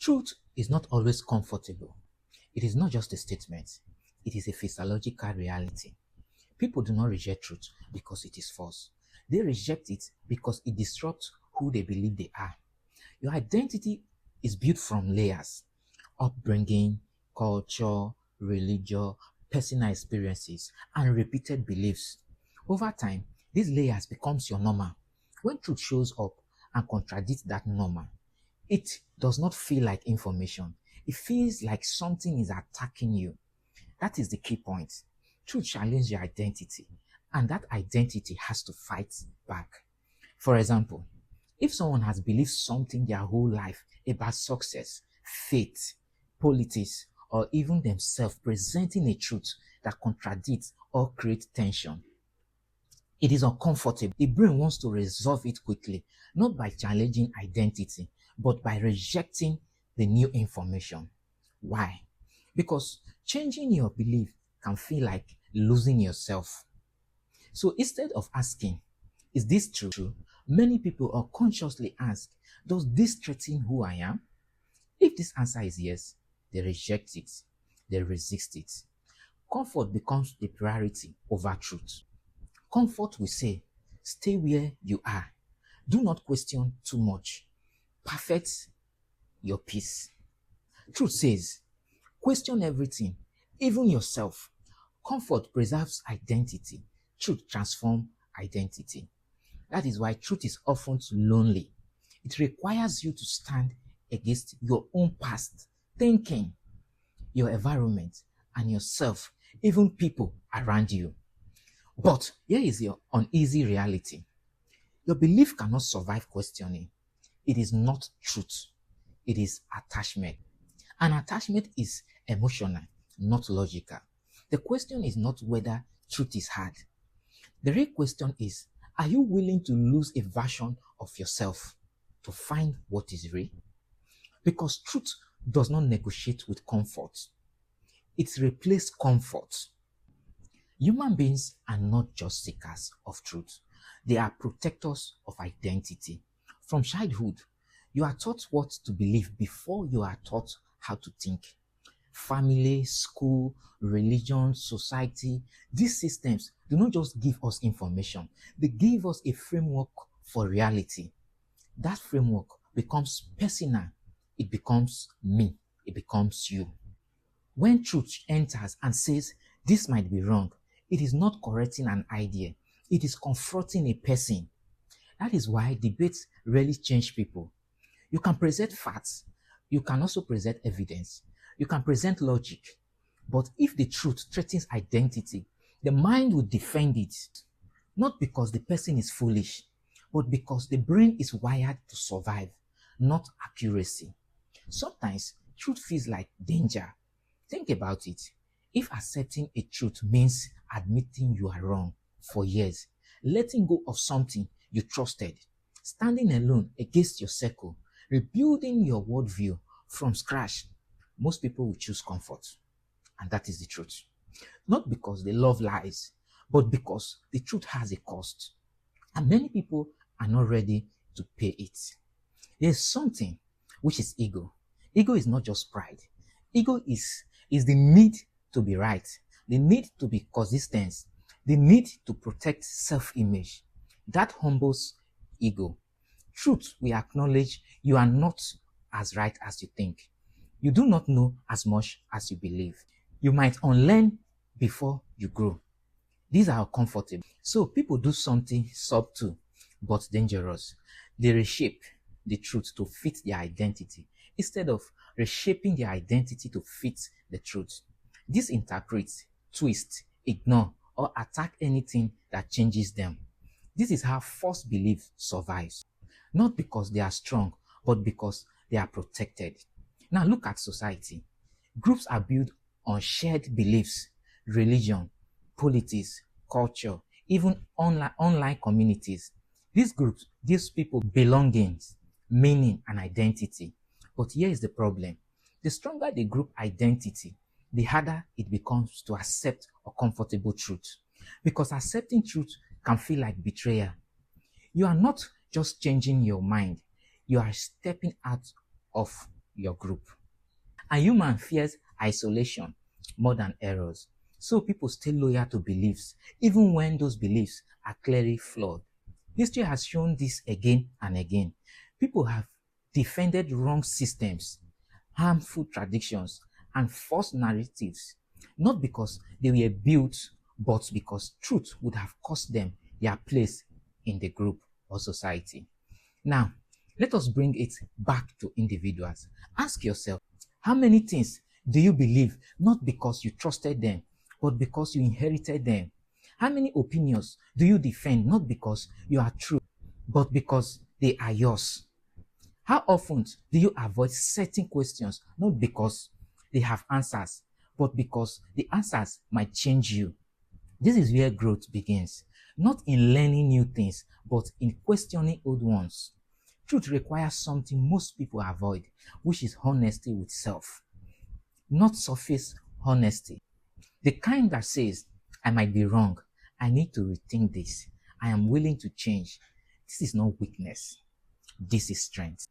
Truth is not always comfortable. It is not just a statement. It is a physiological reality. People do not reject truth because it is false. They reject it because it disrupts who they believe they are. Your identity is built from layers: upbringing, culture, religion, personal experiences, and repeated beliefs. Over time, these layers becomes your normal. When truth shows up and contradicts that normal, it does not feel like information. It feels like something is attacking you. That is the key point. Truth challenges your identity, and that identity has to fight back. For example, if someone has believed something their whole life about success, faith, politics, or even themselves, presenting a truth that contradicts or creates tension, it is uncomfortable. The brain wants to resolve it quickly, not by challenging identity, but by rejecting the new information. Why? Because changing your belief can feel like losing yourself. So instead of asking, is this true? Many people unconsciously ask, does this threaten who I am? If this answer is yes, they reject it. They resist it. Comfort becomes the priority over truth. Comfort will say, stay where you are. Do not question too much. Perfect your peace. Truth says, question everything, even yourself. Comfort preserves identity. Truth transforms identity. That is why truth is often lonely. It requires you to stand against your own past, thinking, your environment, and yourself, even people around you. But here is your uneasy reality. Your belief cannot survive questioning. It is not truth. It is attachment. And attachment is emotional, not logical. The question is not whether truth is hard. The real question is, are you willing to lose a version of yourself to find what is real? Because truth does not negotiate with comfort. It replaces comfort. Human beings are not just seekers of truth. They are protectors of identity. From childhood, you are taught what to believe before you are taught how to think. Family, school, religion, society, these systems do not just give us information. They give us a framework for reality. That framework becomes personal. It becomes me. It becomes you. When truth enters and says, this might be wrong, it is not correcting an idea. It is confronting a person. That is why debates rarely change people. You can present facts. You can also present evidence. You can present logic. But if the truth threatens identity, the mind will defend it. Not because the person is foolish, but because the brain is wired to survive, not accuracy. Sometimes truth feels like danger. Think about it. If accepting a truth means admitting you are wrong for years, letting go of something you trusted, standing alone against your circle, rebuilding your worldview from scratch, most people will choose comfort. And that is the truth. Not because they love lies, but because the truth has a cost. And many people are not ready to pay it. There's something which is ego. Ego is not just pride. Ego is the need to be right, the need to be consistent, the need to protect self-image. That humbles ego. Truth, we acknowledge you are not as right as you think. You do not know as much as you believe. You might unlearn before you grow. These are uncomfortable. So people do something subtle but dangerous. They reshape the truth to fit their identity instead of reshaping their identity to fit the truth. This interprets, twist, ignore, or attack anything that changes them. This is how false belief survives. Not because they are strong, but because they are protected. Now look at society. Groups are built on shared beliefs, religion, politics, culture, even online communities. These groups gives people belongings, meaning, and identity. But here is the problem. The stronger the group identity, the harder it becomes to accept a comfortable truth. Because accepting truth can feel like betrayal. You are not just changing your mind. You are stepping out of your group. A human fears isolation more than errors. So people stay loyal to beliefs, even when those beliefs are clearly flawed. History has shown this again and again. People have defended wrong systems, harmful traditions, and false narratives, not because they were built, but because truth would have cost them their place in the group or society. Now, let us bring it back to individuals. Ask yourself, how many things do you believe not because you trusted them, but because you inherited them? How many opinions do you defend not because you are true, but because they are yours? How often do you avoid certain questions not because they have answers, but because the answers might change you? This is where growth begins, not in learning new things, but in questioning old ones. Truth requires something most people avoid, which is honesty with self, not surface honesty. The kind that says, I might be wrong, I need to rethink this, I am willing to change. This is not weakness, this is strength.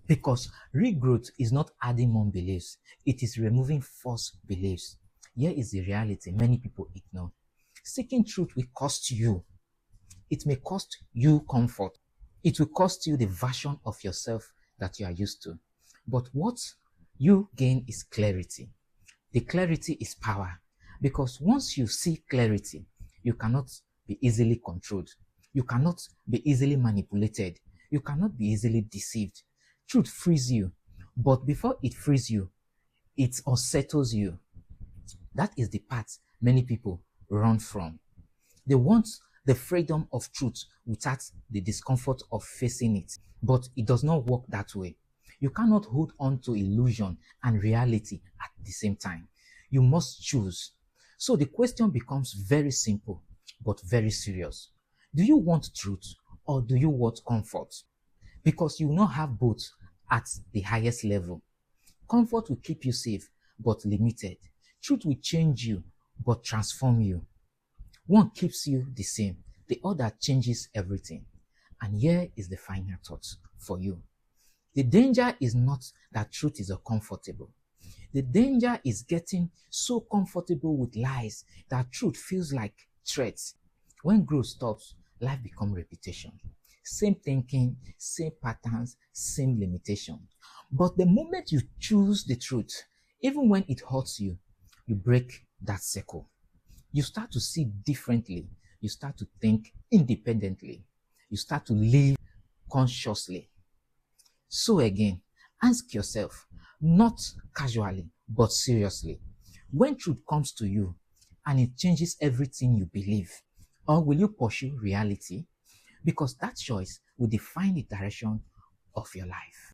Because real growth is not adding more beliefs, it is removing false beliefs. Here is the reality many people ignore. Seeking truth will cost you. It may cost you comfort. It will cost you the version of yourself that you are used to. But what you gain is clarity. The clarity is power. Because once you see clarity, you cannot be easily controlled. You cannot be easily manipulated. You cannot be easily deceived. Truth frees you. But before it frees you, it unsettles you. That is the part many people run from. They want the freedom of truth without the discomfort of facing it. But it does not work that way. You cannot hold on to illusion and reality at the same time. You must choose. So the question becomes very simple, but very serious. Do you want truth or do you want comfort? Because you will not have both at the highest level. Comfort will keep you safe, but limited. Truth will change you, but transform you. One keeps you the same, the other changes everything. And here is the final thought for you. The danger is not that truth is uncomfortable. The danger is getting so comfortable with lies that truth feels like threats. When growth stops, life becomes repetition. Same thinking, same patterns, same limitation. But the moment you choose the truth, even when it hurts you, you break that circle. You start to see differently. You start to think independently. You start to live consciously. So again, ask yourself, not casually, but seriously, when truth comes to you and it changes everything you believe, or will you pursue reality? Because that choice will define the direction of your life.